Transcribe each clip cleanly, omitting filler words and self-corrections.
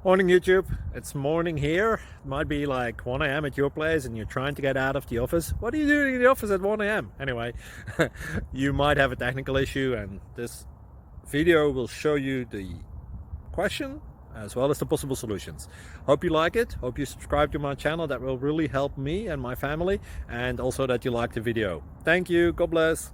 Morning YouTube, it's morning here. It might be like 1 a.m. at your place and you're trying to get out of the office. What are you doing in the office at 1 a.m? Anyway, you might have a technical issue and this video will show you the question as well as the possible solutions. Hope you like it, hope you subscribe to my channel. That will really help me and my family, and also that you like the video. Thank you, God bless.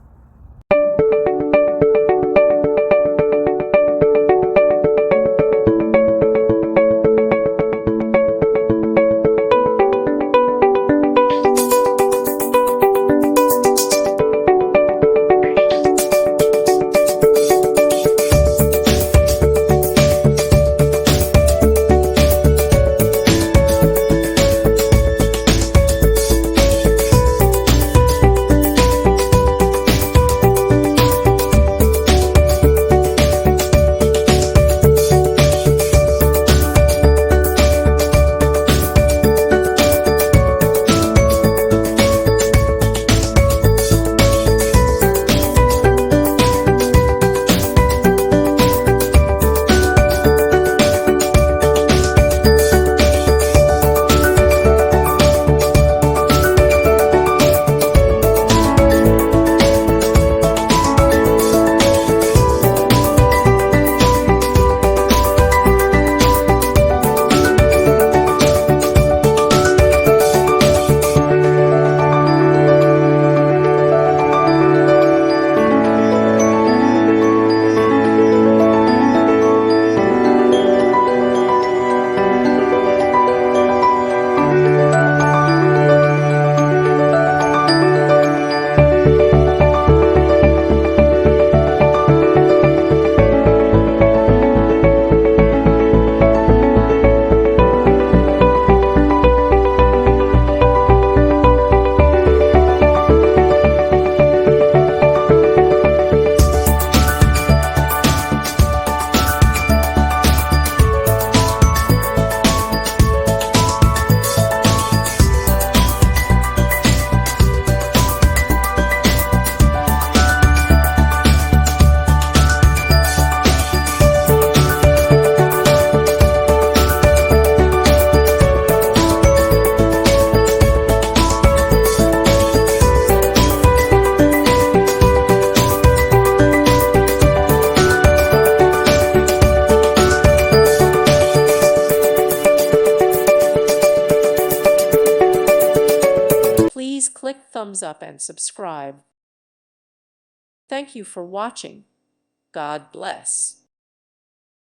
Please click thumbs up and subscribe. Thank you for watching. God bless.